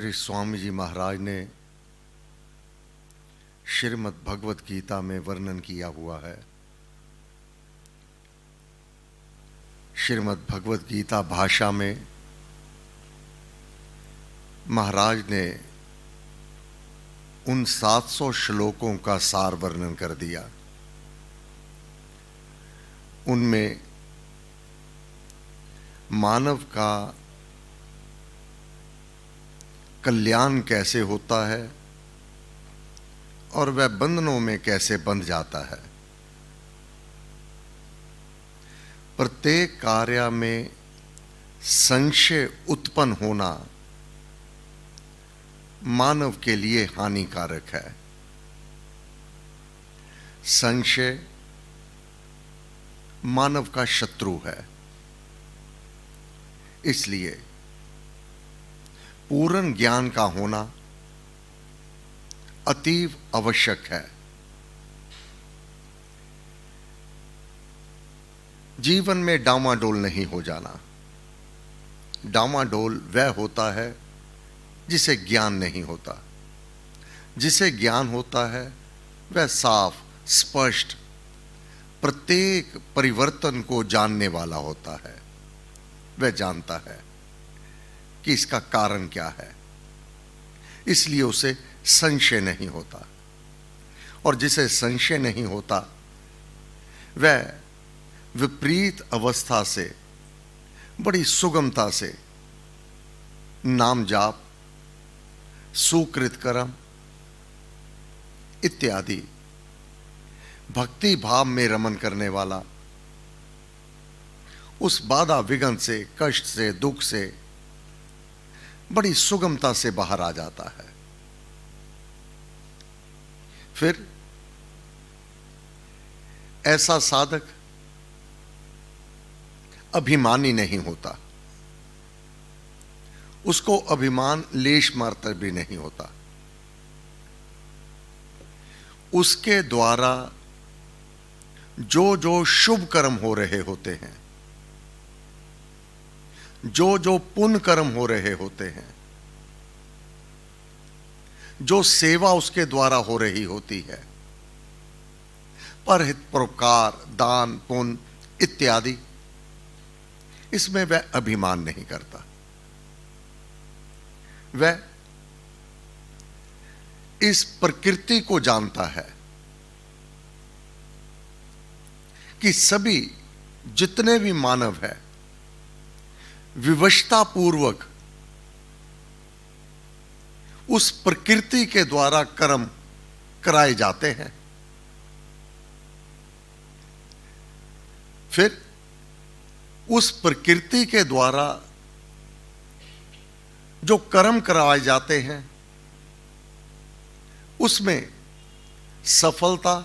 श्री स्वामी जी महाराज ने श्रीमद् भगवत गीता में वर्णन किया हुआ है। श्रीमद् भगवत गीता भाषा में महाराज ने उन 700 श्लोकों का सार वर्णन कर दिया। उनमें मानव का कल्याण कैसे होता है और वह बंधनों में कैसे बंध जाता है। प्रत्येक कार्य में संशय उत्पन्न होना मानव के लिए हानिकारक है। संशय मानव का शत्रु है। इसलिए पूर्ण ज्ञान का होना अतीव आवश्यक है। जीवन में डामाडोल नहीं हो जाना। डामाडोल वह होता है जिसे ज्ञान नहीं होता। जिसे ज्ञान होता है वह साफ स्पष्ट प्रत्येक परिवर्तन को जानने वाला होता है। वह जानता है कि इसका कारण क्या है, इसलिए उसे संशय नहीं होता। और जिसे संशय नहीं होता वह विपरीत अवस्था से बड़ी सुगमता से नाम जाप, सुकृत कर्म इत्यादि भक्ति भाव में रमन करने वाला उस बाधा विघ्न से, कष्ट से, दुख से बड़ी सुगमता से बाहर आ जाता है। फिर ऐसा साधक अभिमानी नहीं होता। उसको अभिमान लेश मात्र भी नहीं होता। उसके द्वारा जो जो शुभ कर्म हो रहे होते हैं, जो जो पुण्य कर्म हो रहे होते हैं, जो सेवा उसके द्वारा हो रही होती है, परहित, परोपकार, दान, पुण्य इत्यादि, इसमें वह अभिमान नहीं करता। वह इस प्रकृति को जानता है कि सभी जितने भी मानव है विवशता पूर्वक उस प्रकृति के द्वारा कर्म कराए जाते हैं। फिर उस प्रकृति के द्वारा जो कर्म कराए जाते हैं उसमें सफलता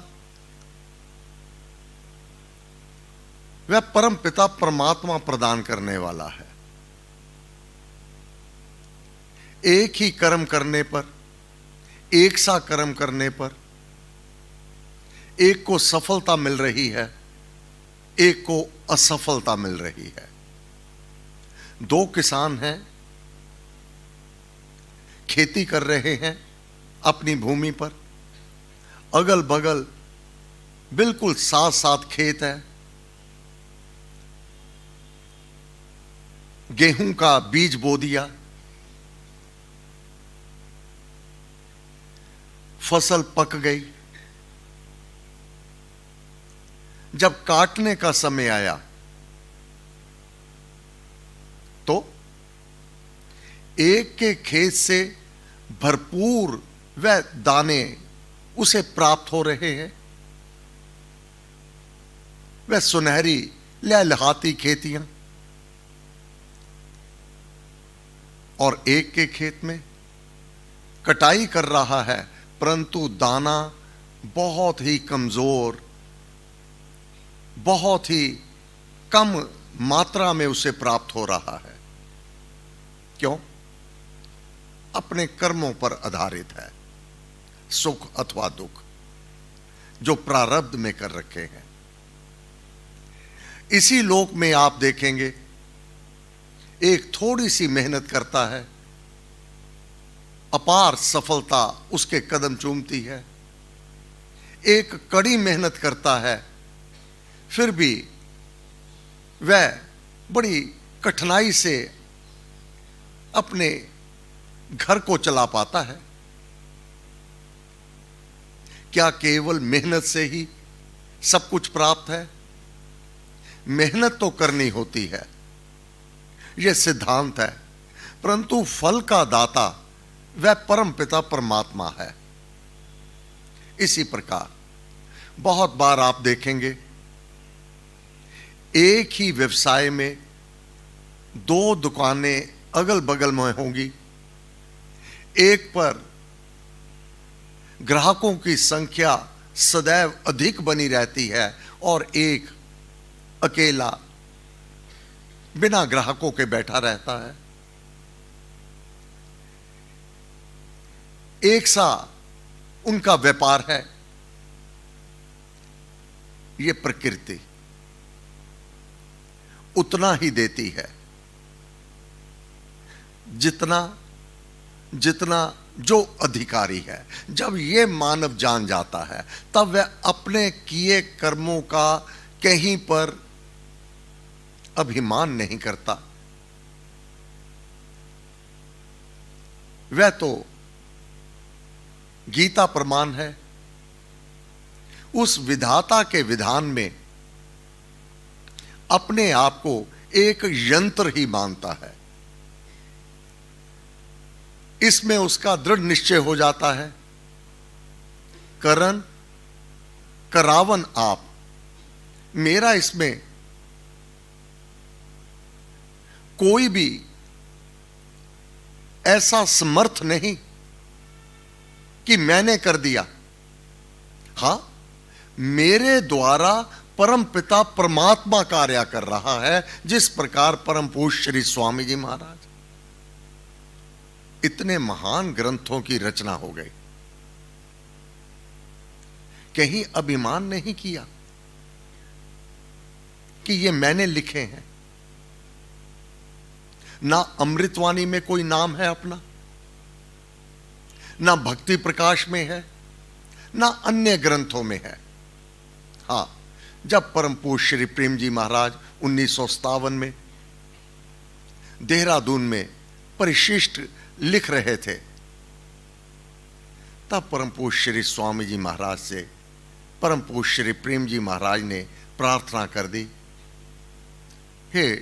वह परम पिता परमात्मा प्रदान करने वाला है। एक ही कर्म करने पर, एक सा कर्म करने पर एक को सफलता मिल रही है, एक को असफलता मिल रही है। दो किसान हैं, खेती कर रहे हैं अपनी भूमि पर। अगल बगल बिल्कुल साथ साथ खेत है। गेहूं का बीज बो दिया, फसल पक गई। जब काटने का समय आया तो एक के खेत से भरपूर वह दाने उसे प्राप्त हो रहे हैं। वह सुनहरी लहलहाती खेतियां। और एक के खेत में कटाई कर रहा है परंतु दाना बहुत ही कमजोर, बहुत ही कम मात्रा में उसे प्राप्त हो रहा है। क्यों? अपने कर्मों पर आधारित है, सुख अथवा दुख जो प्रारब्ध में कर रखे हैं। इसी लोक में आप देखेंगे एक थोड़ी सी मेहनत करता है अपार सफलता उसके कदम चूमती है। एक कड़ी मेहनत करता है, फिर भी वह बड़ी कठिनाई से अपने घर को चला पाता है। क्या केवल मेहनत से ही सब कुछ प्राप्त है? मेहनत तो करनी होती है, यह सिद्धांत है, परंतु फल का दाता वह परम पिता परमात्मा है। इसी प्रकार बहुत बार आप देखेंगे एक ही व्यवसाय में दो दुकानें अगल बगल में होंगी। एक पर ग्राहकों की संख्या सदैव अधिक बनी रहती है और एक अकेला बिना ग्राहकों के बैठा रहता है। एक सा उनका व्यापार है। यह प्रकृति उतना ही देती है जितना जितना जो अधिकारी है। जब यह मानव जान जाता है तब वह अपने किए कर्मों का कहीं पर अभिमान नहीं करता। वह तो गीता प्रमाण है, उस विधाता के विधान में अपने आप को एक यंत्र ही मानता है। इसमें उसका दृढ़ निश्चय हो जाता है, करन करावन आप, मेरा इसमें कोई भी ऐसा समर्थ नहीं कि मैंने कर दिया। हां, मेरे द्वारा परम पिता परमात्मा कार्य कर रहा है, जिस प्रकार परम पूज्य श्री स्वामी जी महाराज, इतने महान ग्रंथों की रचना हो गई, कहीं अभिमान नहीं किया कि ये मैंने लिखे हैं। ना अमृतवाणी में कोई नाम है अपना, ना भक्ति प्रकाश में है, ना अन्य ग्रंथों में है। हां, जब परम पूज्य श्री प्रेम जी महाराज 1957 में देहरादून में परिशिष्ट लिख रहे थे, तब परम पूज्य श्री स्वामी जी महाराज से परम पूज्य श्री प्रेम जी महाराज ने प्रार्थना कर दी, हे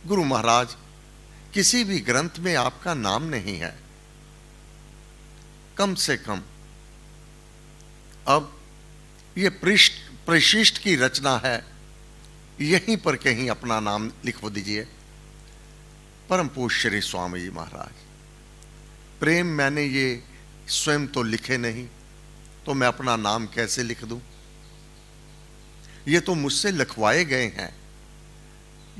गुरु महाराज, किसी भी ग्रंथ में आपका नाम नहीं है, कम से कम अब ये परिशिष्ट की रचना है, यहीं पर कहीं अपना नाम लिखवा दीजिए। परम पूज्य श्री स्वामी जी महाराज, प्रेम मैंने ये स्वयं तो लिखे नहीं, तो मैं अपना नाम कैसे लिख दूं? ये तो मुझसे लिखवाए गए हैं।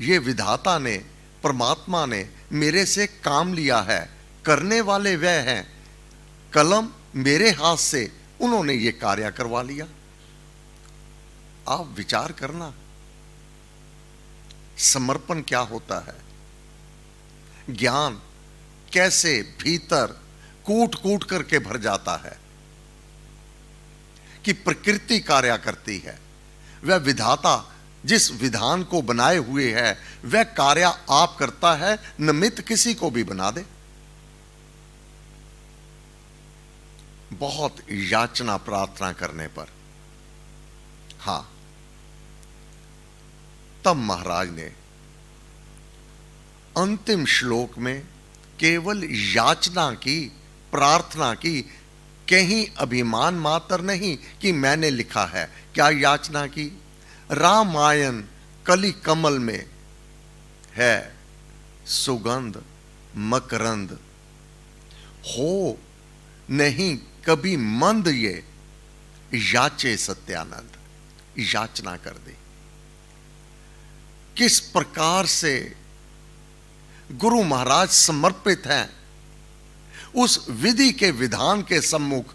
ये विधाता ने, परमात्मा ने मेरे से काम लिया है, करने वाले वह हैं, कलम मेरे हाथ से उन्होंने ये कार्य करवा लिया। आप विचार करना, समर्पण क्या होता है, ज्ञान कैसे भीतर कूट कूट करके भर जाता है कि प्रकृति कार्य करती है। वह विधाता जिस विधान को बनाए हुए है वह कार्य आप करता है, निमित्त किसी को भी बना दे। बहुत याचना प्रार्थना करने पर, हां, तब महाराज ने अंतिम श्लोक में केवल याचना की, प्रार्थना की, कहीं अभिमान मात्र नहीं कि मैंने लिखा है। क्या याचना की? रामायण कली कमल में है सुगंध मकरंद, हो नहीं कभी मंद ये याचे सत्यानंद। याचना कर दी। किस प्रकार से गुरु महाराज समर्पित हैं उस विधि के विधान के सम्मुख,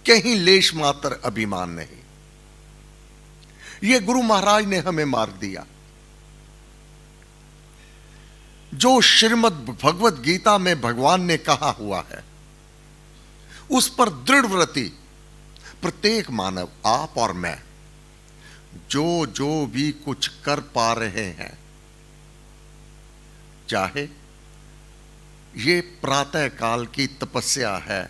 कहीं लेश मात्र अभिमान नहीं। यह गुरु महाराज ने हमें मार्ग दिया। जो श्रीमद् भगवत गीता में भगवान ने कहा हुआ है, उस पर दृढ़ व्रति प्रत्येक मानव, आप और मैं, जो जो भी कुछ कर पा रहे हैं, चाहे ये प्रातः काल की तपस्या है,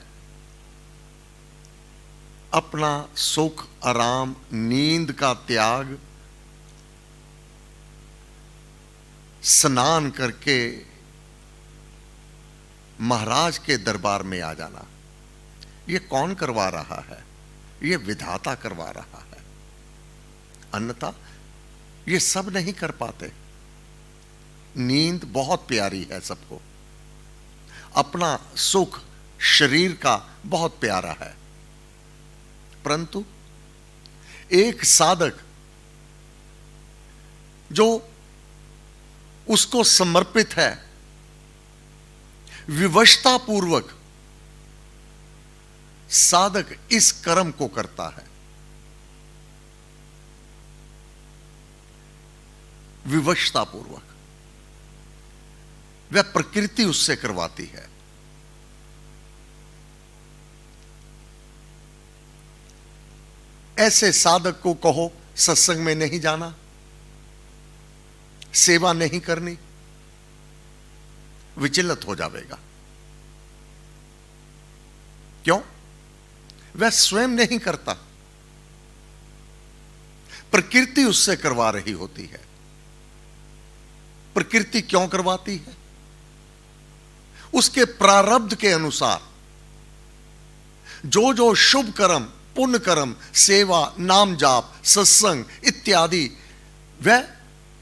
अपना सुख, आराम, नींद का त्याग, स्नान करके महाराज के दरबार में आ जाना, ये कौन करवा रहा है? ये विधाता करवा रहा है। अन्यथा ये सब नहीं कर पाते। नींद बहुत प्यारी है सबको, अपना सुख शरीर का बहुत प्यारा है, परंतु एक साधक जो उसको समर्पित है, विवशता पूर्वक साधक इस कर्म को करता है, विवशता पूर्वक, वह प्रकृति उससे करवाती है। ऐसे साधक को कहो सत्संग में नहीं जाना, सेवा नहीं करनी, विचलित हो जाएगा। क्यों? वह स्वयं नहीं करता, प्रकृति उससे करवा रही होती है। प्रकृति क्यों करवाती है? उसके प्रारब्ध के अनुसार जो जो शुभ कर्म, पुण्य कर्म, सेवा, नाम जाप, सत्संग इत्यादि वह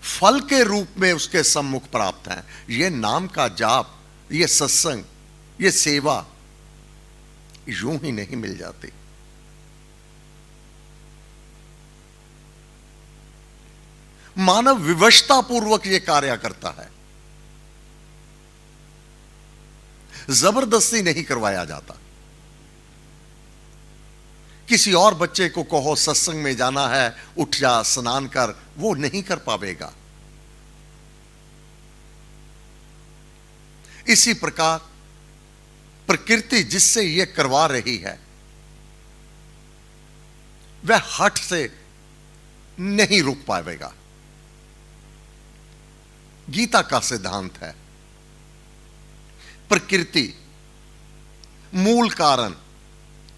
फल के रूप में उसके सम्मुख प्राप्त हैं। यह नाम का जाप, यह सत्संग, यह सेवा यूं ही नहीं मिल जाती। मानव विवशता पूर्वक यह कार्य करता है, जबरदस्ती नहीं करवाया जाता। किसी और बच्चे को कहो सत्संग में जाना है, उठ जा, स्नान कर, वो नहीं कर पाएगा। इसी प्रकार प्रकृति जिससे यह करवा रही है, वह हठ से नहीं रुक पाएगा। गीता का सिद्धांत है, प्रकृति मूल कारण,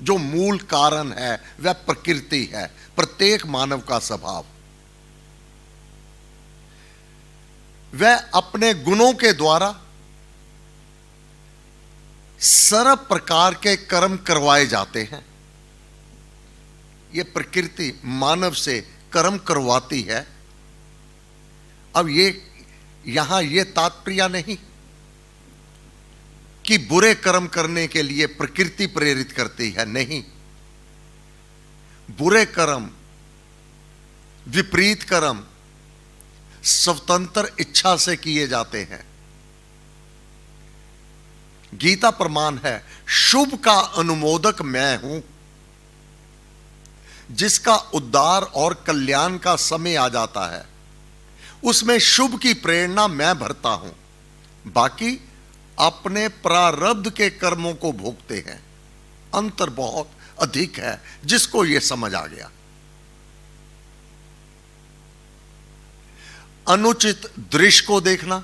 जो मूल कारण है वह प्रकृति है, प्रत्येक मानव का स्वभाव। वह अपने गुणों के द्वारा सर्व प्रकार के कर्म करवाए जाते हैं। यह प्रकृति मानव से कर्म करवाती है। अब यहां यह तात्पर्य नहीं कि बुरे कर्म करने के लिए प्रकृति प्रेरित करती है, नहीं। बुरे कर्म, विपरीत कर्म स्वतंत्र इच्छा से किए जाते हैं। गीता प्रमाण है, शुभ का अनुमोदक मैं हूं। जिसका उद्धार और कल्याण का समय आ जाता है, उसमें शुभ की प्रेरणा मैं भरता हूं। बाकी अपने प्रारब्ध के कर्मों को भोगते हैं। अंतर बहुत अधिक है, जिसको यह समझ आ गया। अनुचित दृश्य को देखना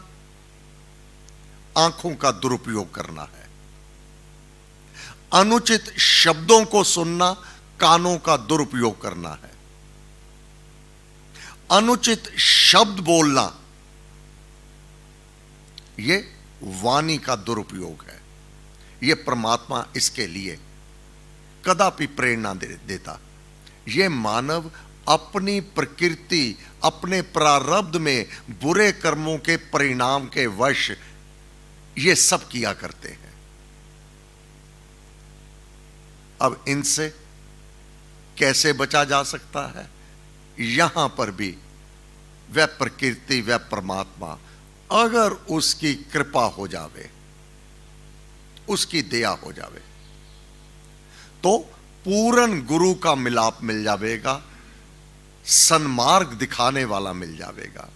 आंखों का दुरुपयोग करना है। अनुचित शब्दों को सुनना कानों का दुरुपयोग करना है। अनुचित शब्द बोलना यह वाणी का दुरुपयोग है। यह परमात्मा इसके लिए कदापि प्रेरणा देता। यह मानव अपनी प्रकृति, अपने प्रारब्ध में बुरे कर्मों के परिणाम के वश ये सब किया करते हैं। अब इनसे कैसे बचा जा सकता है? यहां पर भी वह प्रकृति, वह परमात्मा, अगर उसकी कृपा हो जावे, उसकी दया हो जावे, तो पूर्ण गुरु का मिलाप मिल जावेगा, सन्मार्ग दिखाने वाला मिल जावेगा।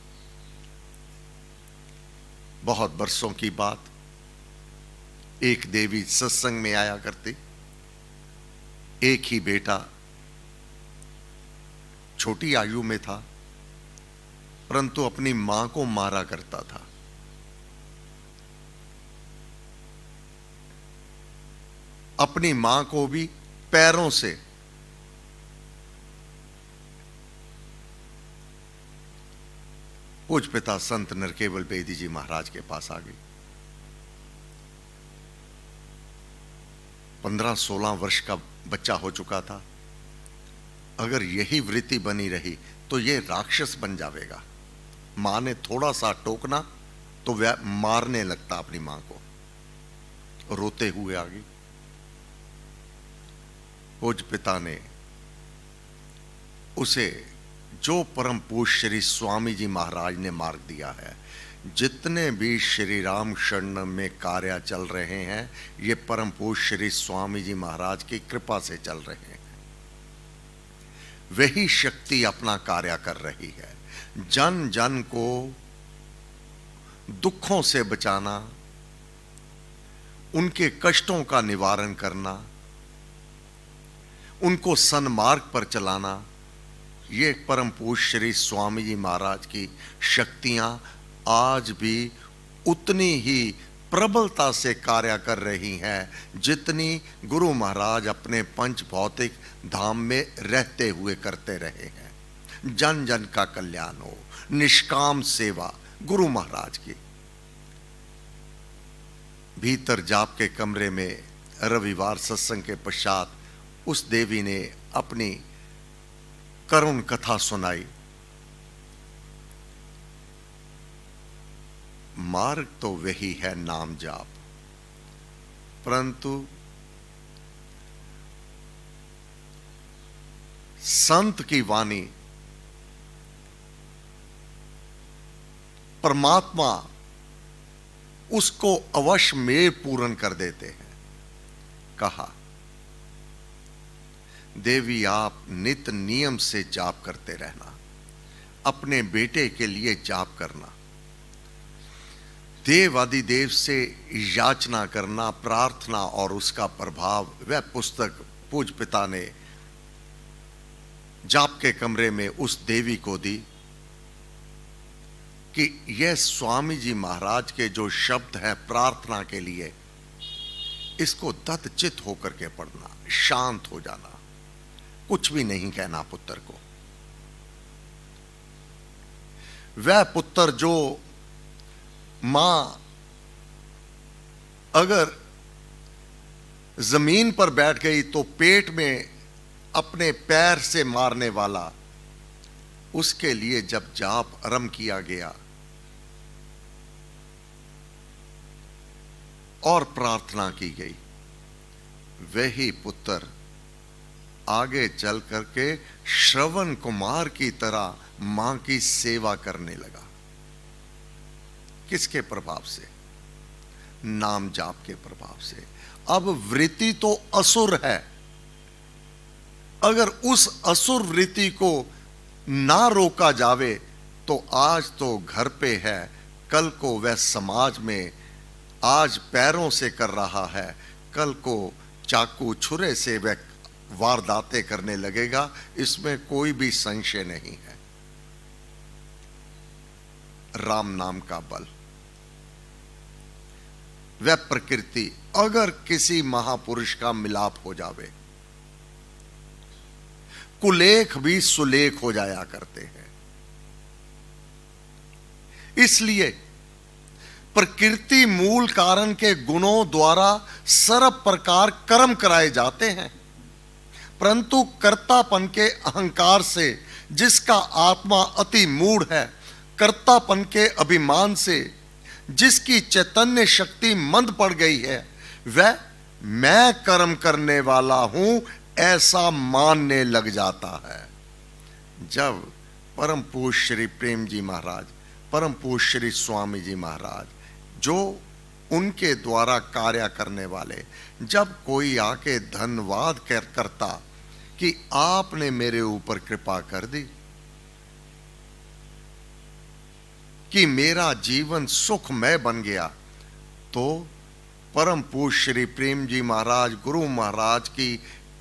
बहुत बरसों की बात, एक देवी सत्संग में आया करती। एक ही बेटा छोटी आयु में था, परंतु अपनी मां को मारा करता था। अपनी मां को भी पैरों से पूज्य पिता संत नरकेवल बेदी जी महाराज के पास आ गई। 15-16 वर्ष का बच्चा हो चुका था। अगर यही वृत्ति बनी रही तो ये राक्षस बन जाएगा। मां ने थोड़ा सा टोकना तो वह मारने लगता अपनी मां को। रोते हुए आ गई। पूज्य पिता ने उसे, जो परम पूज्य श्री स्वामी जी महाराज ने मार्ग दिया है, जितने भी श्री राम शरण में कार्य चल रहे हैं, ये परम पूज्य श्री स्वामी जी महाराज की कृपा से चल रहे हैं। वही शक्ति अपना कार्य कर रही है। जन जन को दुखों से बचाना, उनके कष्टों का निवारण करना, उनको सन्मार्ग पर चलाना, ये परम पूज्य श्री स्वामी जी महाराज की शक्तियां आज भी उतनी ही प्रबलता से कार्य कर रही हैं जितनी गुरु महाराज अपने पंच भौतिक धाम में रहते हुए करते रहे हैं। जन जन का कल्याण हो, निष्काम सेवा गुरु महाराज की। भीतर जाप के कमरे में रविवार सत्संग के पश्चात उस देवी ने अपनी करुण कथा सुनाई। मार्ग तो वही है नाम जाप, परंतु संत की वाणी, परमात्मा उसको अवश्य में पूर्ण कर देते हैं। कहा, देवी आप नित नियम से जाप करते रहना, अपने बेटे के लिए जाप करना, देव आदिदेव से याचना करना, प्रार्थना और उसका प्रभाव। वह पुस्तक पूज्य पिता ने जाप के कमरे में उस देवी को दी कि यह स्वामी जी महाराज के जो शब्द है प्रार्थना के लिए, इसको तत्चित होकर के पढ़ना, शांत हो जाना, कुछ भी नहीं कहना पुत्र को। वह पुत्र जो मां अगर जमीन पर बैठ गई तो पेट में अपने पैर से मारने वाला, उसके लिए जब जाप आरंभ किया गया और प्रार्थना की गई, वही पुत्र आगे चल करके श्रवण कुमार की तरह मां की सेवा करने लगा। किसके प्रभाव से? नाम जाप के प्रभाव से। अब वृत्ति तो असुर है, अगर उस असुर वृत्ति को ना रोका जावे तो आज तो घर पे है, कल को वह समाज में, आज पैरों से कर रहा है, कल को चाकू छुरे से वह वारदातें करने लगेगा। इसमें कोई भी संशय नहीं है। राम नाम का बल, वह प्रकृति, अगर किसी महापुरुष का मिलाप हो जावे, कुलेख भी सुलेख हो जाया करते हैं। इसलिए प्रकृति मूल कारण के गुणों द्वारा सर्व प्रकार कर्म कराए जाते हैं, परंतु कर्तापन के अहंकार से, जिसका आत्मा अति मूढ़ है, कर्तापन के अभिमान से जिसकी चैतन्य शक्ति मंद पड़ गई है, वह मैं कर्म करने वाला हूं ऐसा मानने लग जाता है। जब परम पूज्य श्री प्रेम जी महाराज, परम पूज्य श्री स्वामी जी महाराज, जो उनके द्वारा कार्य करने वाले, जब कोई आके धन्यवाद करता कि आपने मेरे ऊपर कृपा कर दी, कि मेरा जीवन सुखमय बन गया, तो परम पूज्य श्री प्रेम जी महाराज गुरु महाराज की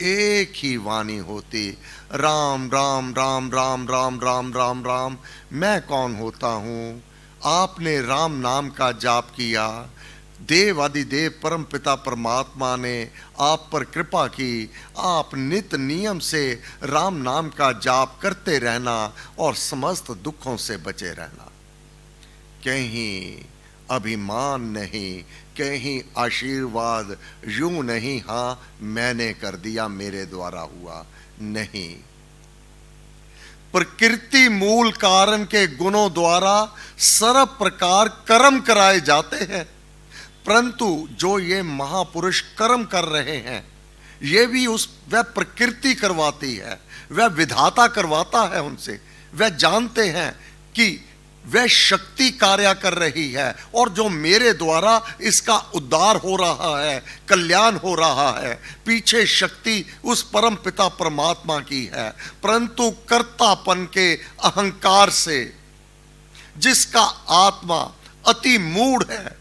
एक ही वाणी होती, राम राम राम राम राम राम राम राम। मैं कौन होता हूँ? आपने राम नाम का जाप किया, देव आदिदेव परम पिता परमात्मा ने आप पर कृपा की, आप नित नियम से राम नाम का जाप करते रहना और समस्त दुखों से बचे रहना। कहीं अभिमान नहीं, कहीं आशीर्वाद, यूं नहीं हाँ मैंने कर दिया, मेरे द्वारा हुआ, नहीं। प्रकृति मूल कारण के गुणों द्वारा सर्व प्रकार कर्म कराए जाते हैं, परंतु जो ये महापुरुष कर्म कर रहे हैं, ये भी वह प्रकृति करवाती है, वह विधाता करवाता है उनसे। वह जानते हैं कि वह शक्ति कार्य कर रही है और जो मेरे द्वारा इसका उद्धार हो रहा है, कल्याण हो रहा है, पीछे शक्ति उस परम पिता परमात्मा की है। परंतु कर्तापन के अहंकार से, जिसका आत्मा अति मूढ़ है,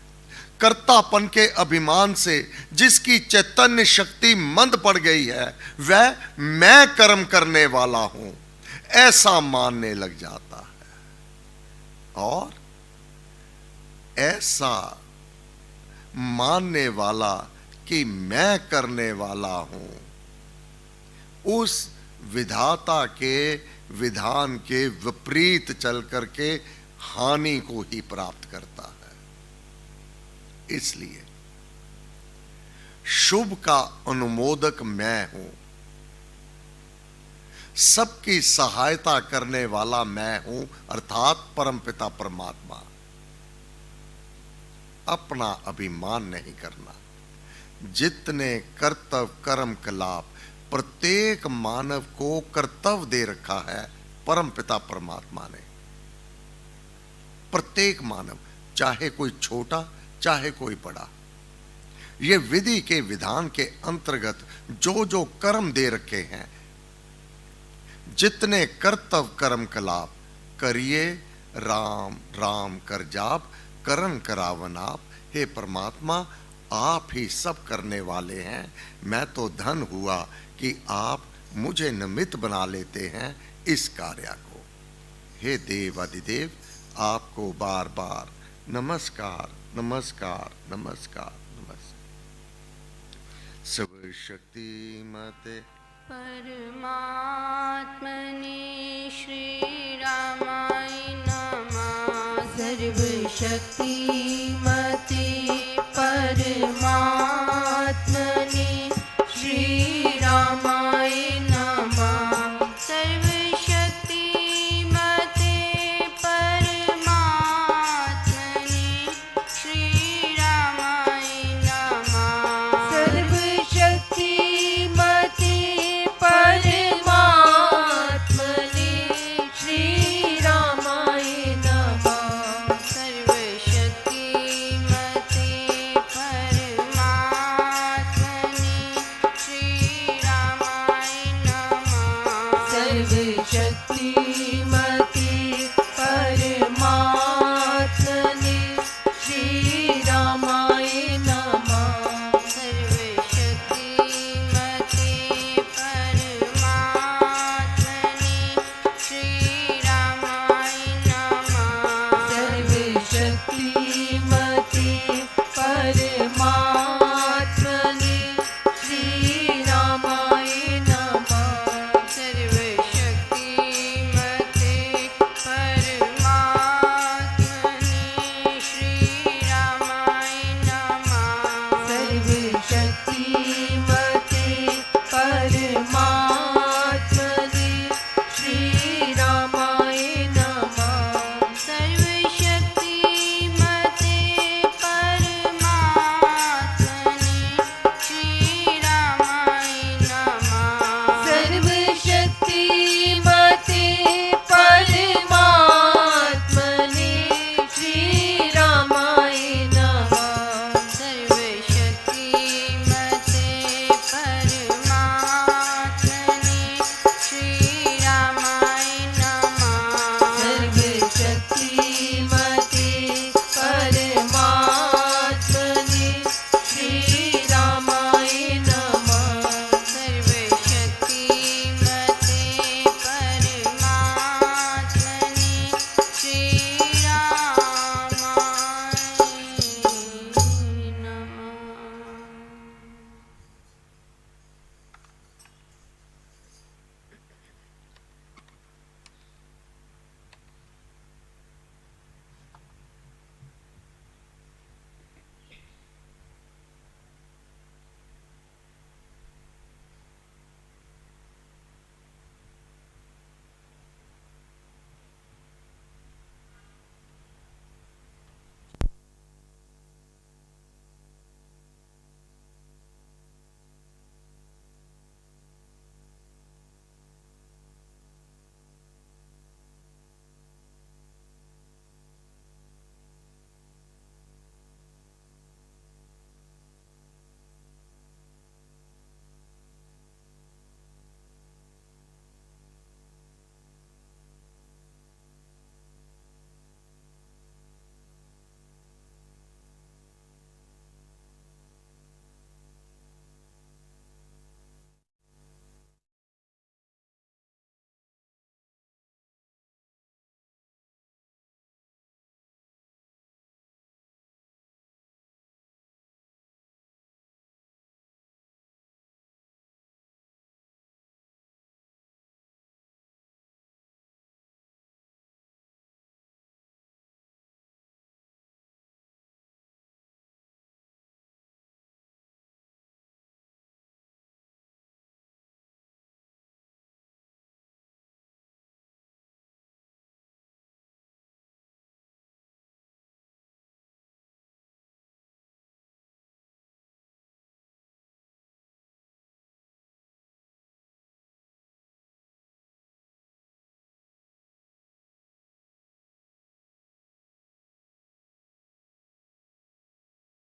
कर्तापन के अभिमान से जिसकी चैतन्य शक्ति मंद पड़ गई है, वह मैं कर्म करने वाला हूं ऐसा मानने लग जाता है। और ऐसा मानने वाला कि मैं करने वाला हूं, उस विधाता के विधान के विपरीत चल करके हानि को ही प्राप्त करता है। इसलिए शुभ का अनुमोदक मैं हूं, सबकी सहायता करने वाला मैं हूं, अर्थात परमपिता परमात्मा। अपना अभिमान नहीं करना। जितने कर्तव्य कर्म कलाप प्रत्येक मानव को कर्तव्य दे रखा है परमपिता परमात्मा ने। प्रत्येक मानव, चाहे कोई छोटा चाहे कोई बड़ा, ये विधि के विधान के अंतर्गत जो जो कर्म दे रखे हैं, जितने कर्तव्य कर्म कलाप करिए, राम राम कर जाप, करन करावन आप। हे परमात्मा, आप ही सब करने वाले हैं। मैं तो धन हुआ कि आप मुझे निमित्त बना लेते हैं इस कार्य को। हे देव अधिदेव, आपको बार बार नमस्कार नमस्कार नमस्कार नमस्कार। सब शक्ति मते परमात्मने श्री रामाय नमः। सर्वशक्तिमते परमात्मने